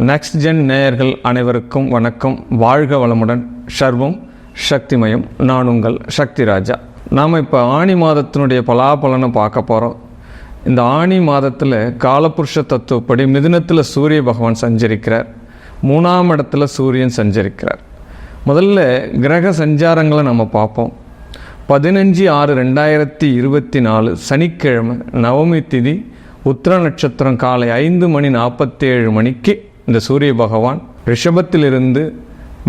Next gen நேயர்கள் அனைவருக்கும் வணக்கம். வாழ்க வளமுடன். சர்வம் சக்திமயம். நான் உங்கள் சக்தி ராஜா. நாம் இப்போ ஆணி மாதத்தினுடைய பலாபலனை பார்க்க போகிறோம். இந்த ஆணி மாதத்தில் காலபுருஷ தத்துவப்படி மிதுனத்தில் சூரிய பகவான் சஞ்சரிக்கிறார், 3ஆம் இடத்துல சூரியன் சஞ்சரிக்கிறார். முதல்ல கிரக சஞ்சாரங்களை நம்ம பார்ப்போம். 15/6/2024 சனிக்கிழமை நவமி திதி, உத்திர நட்சத்திரம் காலை 5:47 இந்த சூரிய பகவான் ரிஷபத்திலிருந்து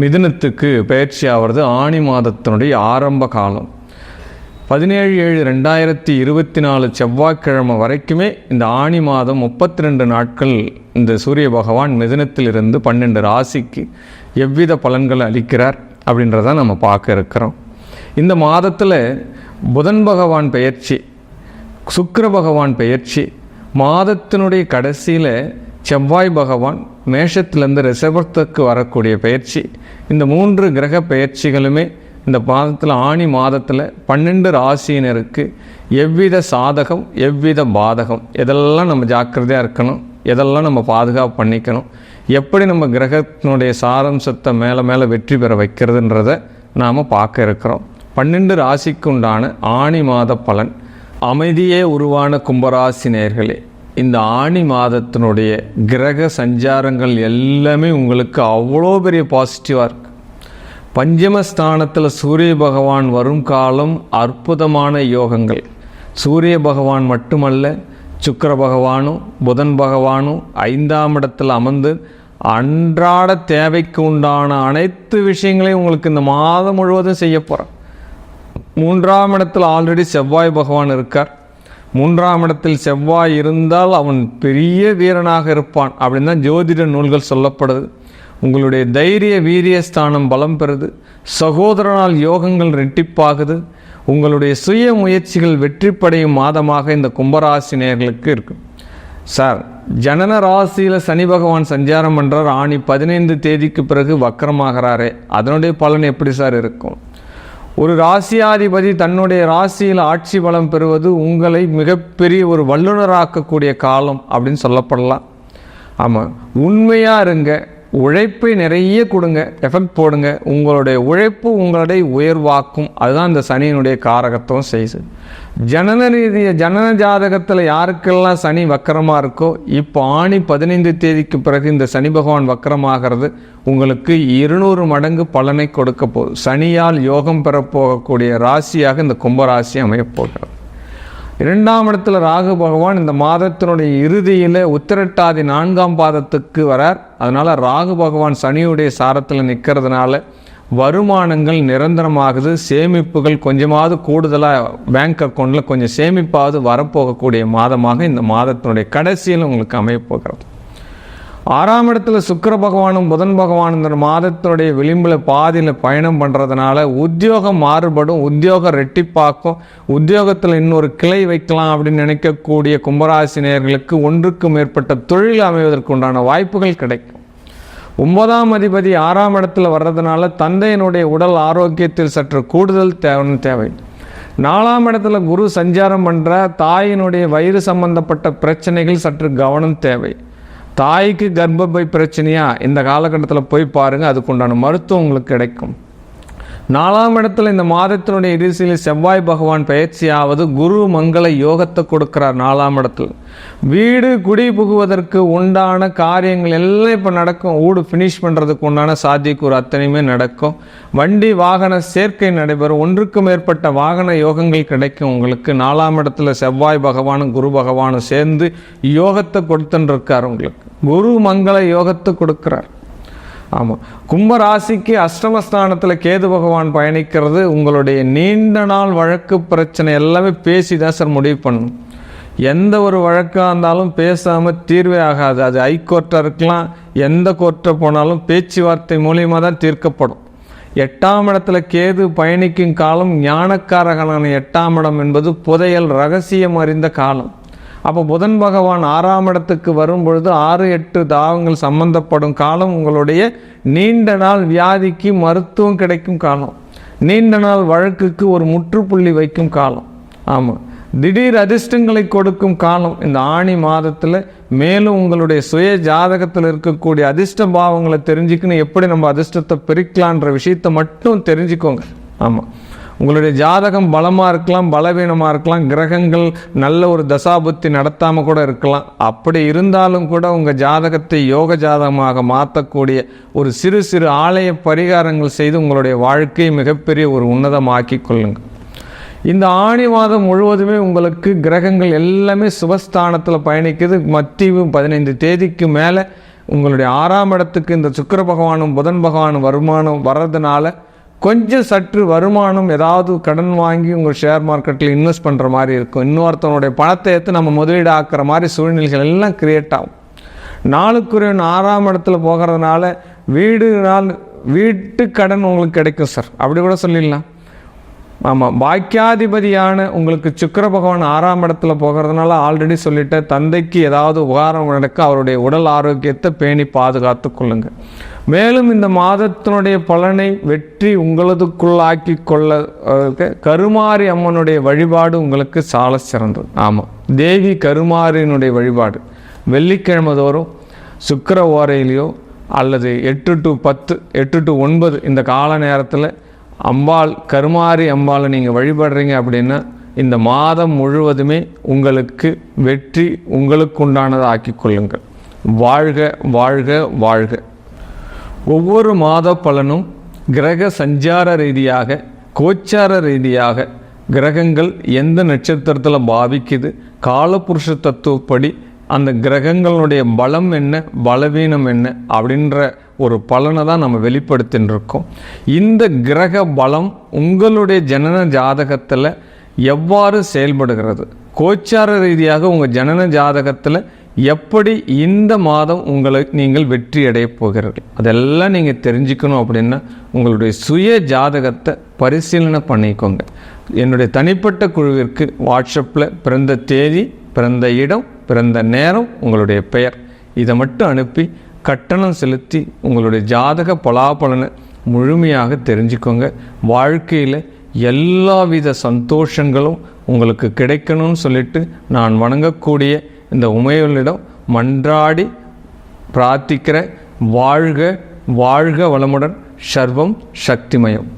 மிதுனத்துக்கு பயிற்சி ஆகிறது. ஆணி மாதத்தினுடைய ஆரம்ப காலம் 17/7/2024 செவ்வாய்க்கிழமை வரைக்குமே இந்த ஆணி மாதம் 32 நாட்கள் இந்த சூரிய பகவான் மிதுனத்திலிருந்து 12 ராசிக்கு எவ்வித பலன்களை அளிக்கிறார் அப்படின்றத நம்ம பார்க்க இருக்கிறோம். இந்த மாதத்தில் புதன் பகவான் பெயர்ச்சி, சுக்கிர பகவான் பெயர்ச்சி, மாதத்தினுடைய கடைசியில் செவ்வாய் பகவான் மேஷத்திலேருந்து ரிஷபத்துக்கு வரக்கூடிய பயிற்சி, இந்த 3 கிரக பயிற்சிகளுமே இந்த மாதத்தில் ஆணி மாதத்தில் 12 ராசியினருக்கு எவ்வித சாதகம் எவ்வித பாதகம், எதெல்லாம் நம்ம ஜாக்கிரதையாக இருக்கணும், எதெல்லாம் நம்ம பாதுகாப்பு பண்ணிக்கணும், எப்படி நம்ம கிரகத்தினுடைய சாரம்சத்தை மேலே வெற்றி பெற வைக்கிறதுன்றத நாம் பார்க்க இருக்கிறோம். 12 ராசிக்கு உண்டான ஆணி மாத பலன். அமைதியே உருவான கும்பராசி நேயர்களே, இந்த ஆணி மாதத்தினுடைய கிரக சஞ்சாரங்கள் எல்லாமே உங்களுக்கு அவ்வளோ பெரிய பாசிட்டிவாக இருக்குது. பஞ்சமஸ்தானத்தில் சூரிய பகவான் வரும் காலம் அற்புதமான யோகங்கள். சூரிய பகவான் மட்டுமல்ல, சுக்கிர பகவானும் புதன் பகவானும் 5ஆம் இடத்தில் அமர்ந்து அன்றாட தேவைக்கு உண்டான அனைத்து விஷயங்களையும் உங்களுக்கு இந்த மாதம் முழுவதும் செய்ய போகிறார். 3ஆம் இடத்தில் ஆல்ரெடி செவ்வாய் பகவான் இருக்கார். 3ஆம் இடத்தில் செவ்வாய் இருந்தால் அவன் பெரிய வீரனாக இருப்பான் அப்படின்னு தான் ஜோதிட நூல்கள் சொல்லப்படுது. உங்களுடைய தைரிய வீரிய ஸ்தானம் பலம் பெறுது. சகோதரனால் யோகங்கள் ரெட்டிப்பாகுது. உங்களுடைய சுய முயற்சிகள் வெற்றிப்படையும் மாதமாக இந்த கும்பராசி நேயர்களுக்கு இருக்கும். சார், ஜனன ராசியில் சனி பகவான் சஞ்சாரம் பண்ணுறார். ஆணி 15 தேதிக்கு பிறகு வக்கரமாகிறாரே, அதனுடைய பலன் எப்படி சார் இருக்கும்? ஒரு ராசியாதிபதி தன்னுடைய ராசியில் ஆட்சி பலம் பெறுவது உங்களை மிகப்பெரிய ஒரு வல்லுநராக்கக்கூடிய காலம் அப்படின்னு சொல்லப்படலாம். ஆமாம், உண்மையாக இருங்க, உழைப்பை நிறைய கொடுங்க, எஃபெக்ட் போடுங்க. உங்களுடைய உழைப்பு உங்களுடைய உயர்வாக்கும். அதுதான் இந்த சனியினுடைய காரகத்துவம் செய்யுது. ஜனன ஜாதகத்தில் யாருக்கெல்லாம் சனி வக்கரமாக இருக்கோ, இப்போ ஆணி 15 தேதிக்கு பிறகு இந்த சனி பகவான் வக்கரமாகிறது உங்களுக்கு 200 மடங்கு பலனை கொடுக்க போகுது. சனியால் யோகம் பெறப்போகக்கூடிய ராசியாக இந்த கும்பராசி அமையப்போகிறது. 2ஆம் இடத்துல ராகு பகவான் இந்த மாதத்தினுடைய இறுதியில் உத்திரட்டாதி 4ஆம் பாதத்துக்கு வரார். அதனால் ராகு பகவான் சனியுடைய சாரத்தில் நிற்கிறதுனால வருமானங்கள் நிரந்தரமாகுது. சேமிப்புகள் கொஞ்சமாவது கூடுதலாக பேங்க் அக்கௌண்ட்டில் கொஞ்சம் சேமிப்பாவது வரப்போகக்கூடிய மாதமாக இந்த மாதத்தினுடைய கடைசியில் உங்களுக்கு அமையப்போகிறது. 6ஆம் இடத்துல சுக்கிர பகவானும் புதன் பகவானும் இந்த மாதத்தினுடைய விளிம்பில் பாதியில் பயணம் பண்ணுறதுனால உத்தியோகம் மாறுபடும், உத்தியோகம் ரெட்டிப்பாக்கும். உத்தியோகத்தில் இன்னொரு கிளை வைக்கலாம் அப்படின்னு நினைக்கக்கூடிய கும்பராசி நேயர்களுக்கு 1க்கு மேற்பட்ட தொழில் அமைவதற்கு உண்டான வாய்ப்புகள் கிடைக்கும். 9ஆம் அதிபதி 6ஆம் இடத்துல வர்றதுனால தந்தையினுடைய உடல் ஆரோக்கியத்தில் சற்று கூடுதல் தேவை. 4ஆம் இடத்துல குரு சஞ்சாரம் பண்ணுற தாயினுடைய வயிறு சம்பந்தப்பட்ட பிரச்சனைகள் சற்று கவனம் தேவை. தாய்க்கு கர்ப்பப்பை பிரச்சனையா, இந்த காலகட்டத்தில் போய் பாருங்கள், அதுக்குண்டான மருத்துவம் உங்களுக்கு கிடைக்கும். 4ஆம் இடத்துல இந்த மாதத்தினுடைய இறுதியில் செவ்வாய் பகவான் பயிற்சியாவது குரு மங்கள யோகத்தை கொடுக்கிறார். 4ஆம் இடத்துல வீடு குடி புகுவதற்கு உண்டான காரியங்கள் எல்லாம் இப்போ நடக்கும். வீடு ஃபினிஷ் பண்ணுறதுக்கு உண்டான சாத்தியக்கூறு அத்தனையுமே நடக்கும். வண்டி வாகன சேர்க்கை நடைபெறும். 1க்கு மேற்பட்ட வாகன யோகங்கள் கிடைக்கும் உங்களுக்கு. 4ஆம் இடத்துல செவ்வாய் பகவானும் குரு பகவானும் சேர்ந்து யோகத்தை கொடுத்துருக்கார் உங்களுக்கு. குரு மங்கள யோகத்தை கொடுக்கிறார். ஆமாம், கும்பராசிக்கு அஷ்டமஸ்தானத்தில் கேது பகவான் பயணிக்கிறது. உங்களுடைய நீண்ட நாள் வழக்கு பிரச்சனை எல்லாமே பேசி தான் சார் முடிவு பண்ணணும். எந்த ஒரு வழக்காக இருந்தாலும் பேசாமல் தீர்வே ஆகாது. அது ஹைகோர்ட்டாக இருக்கலாம், எந்த கோர்ட்டை போனாலும் பேச்சுவார்த்தை மூலியமாக தான் தீர்க்கப்படும். 8ஆம் இடத்துல கேது பயணிக்கும் காலம் ஞானக்காரகனான 8ஆம் இடம் என்பது புதையல் ரகசியம் அறிந்த காலம். அப்போ புதன் பகவான் 6ஆம் இடத்துக்கு வரும் பொழுது 6-8 தாவங்கள் சம்பந்தப்படும் காலம். உங்களுடைய நீண்ட நாள் வியாதிக்கு மருத்துவம் கிடைக்கும் காலம். நீண்ட நாள் வழக்குக்கு ஒரு முற்றுப்புள்ளி வைக்கும் காலம். ஆமாம், திடீர் அதிர்ஷ்டங்களை கொடுக்கும் காலம் இந்த ஆணி மாதத்தில். மேலும் உங்களுடைய சுய ஜாதகத்தில் இருக்கக்கூடிய அதிர்ஷ்ட பாவங்களை தெரிஞ்சுக்கணும், எப்படி நம்ம அதிர்ஷ்டத்தை பிரிக்கலான்ற விஷயத்தை மட்டும் தெரிஞ்சுக்கோங்க. ஆமாம், உங்களுடைய ஜாதகம் பலமாக இருக்கலாம், பலவீனமாக இருக்கலாம், கிரகங்கள் நல்ல ஒரு தசாபுத்தி நடத்தாமல் கூட இருக்கலாம். அப்படி இருந்தாலும் கூட உங்கள் ஜாதகத்தை யோக ஜாதகமாக மாற்றக்கூடிய ஒரு சிறு சிறு ஆலய பரிகாரங்கள் செய்து உங்களுடைய வாழ்க்கையை மிகப்பெரிய ஒரு உன்னதமாக்கி கொள்ளுங்கள். இந்த ஆணி மாதம் முழுவதுமே உங்களுக்கு கிரகங்கள் எல்லாமே சுபஸ்தானத்தில் பயணிக்குது. மத்திய 15 தேதிக்கு மேலே உங்களுடைய 6ஆம் இடத்துக்கு இந்த சுக்கிர பகவானும் புதன் பகவானும் வருமானம் வர்றதுனால கொஞ்சம் சற்று வருமானம் ஏதாவது கடன் வாங்கி உங்கள் ஷேர் மார்க்கெட்டில் இன்வெஸ்ட் பண்ணுற மாதிரி இருக்கும். இன்னொருத்தனுடைய பணத்தை எடுத்து நம்ம முதலீடு ஆக்குற மாதிரி சூழ்நிலைகள் எல்லாம் கிரியேட் ஆகும். நாளுக்குரிய 6ஆம் இடத்துல போகிறதுனால வீட்டு கடன் உங்களுக்கு கிடைக்கும் சார், அப்படி கூட சொல்லிடலாம். ஆமாம், பாக்கியாதிபதியான உங்களுக்கு சுக்கிர பகவான் 6ஆம் இடத்துல போகிறதுனால ஆல்ரெடி சொல்லிட்டேன், தந்தைக்கு ஏதாவது உபகாரம் நடக்க அவருடைய உடல் ஆரோக்கியத்தை பேணி பாதுகாத்து கொள்ளுங்கள். மேலும் இந்த மாதத்தினுடைய பலனை வெற்றி உங்களதுக்குள்ளாக்கி கொள்ள கருமாரி அம்மனுடைய வழிபாடு உங்களுக்கு சால சிறந்தது. ஆமாம், தேவி கருமாரியினுடைய வழிபாடு வெள்ளிக்கிழமை தோறும் சுக்கிர ஓரையிலையோ அல்லது 8 to 10, 8 to 9 இந்த கால நேரத்தில் அம்பாள் கருமாரி அம்பாளை நீங்கள் வழிபடுறீங்க அப்படின்னா இந்த மாதம் முழுவதுமே உங்களுக்கு வெற்றி உங்களுக்கு உண்டானதை ஆக்கி கொள்ளுங்கள். வாழ்க வாழ்க வாழ்க. ஒவ்வொரு மாத பலனும் கிரக சஞ்சார ரீதியாக கோச்சார ரீதியாக கிரகங்கள் எந்த நட்சத்திரத்தில் பாவிக்குது, காலபுருஷ தத்துவப்படி அந்த கிரகங்களுடைய பலம் என்ன பலவீனம் என்ன அப்படின்ற ஒரு பலனை தான் நம்ம வெளிப்படுத்தின்னு இருக்கோம். இந்த கிரக பலம் உங்களுடைய ஜனன ஜாதகத்தில் எவ்வாறு செயல்படுகிறது, கோச்சார ரீதியாக உங்கள் ஜனன ஜாதகத்தில் எப்படி இந்த மாதம் நீங்கள் வெற்றி அடைய போகிறீர்கள், அதெல்லாம் நீங்கள் தெரிஞ்சுக்கணும் அப்படின்னா உங்களுடைய சுய ஜாதகத்தை பரிசீலனை பண்ணிக்கோங்க. என்னுடைய தனிப்பட்ட குழுவிற்கு வாட்ஸ்அப்பில் பிறந்த தேதி, பிறந்த இடம், பிறந்த நேரம், உங்களுடைய பெயர் இதை மட்டும் அனுப்பி கட்டணம் செலுத்தி உங்களுடைய ஜாதக பலாபலனை முழுமையாக தெரிஞ்சுக்கோங்க. வாழ்க்கையில் எல்லாவித சந்தோஷங்களும் உங்களுக்கு கிடைக்கணும்னு சொல்லிட்டு நான் வணங்கக்கூடிய இந்த உமையவளிடம் மன்றாடி பிரார்த்திக்கிற. வாழ்க வாழ்க வளமுடன். சர்வம் சக்திமயம்.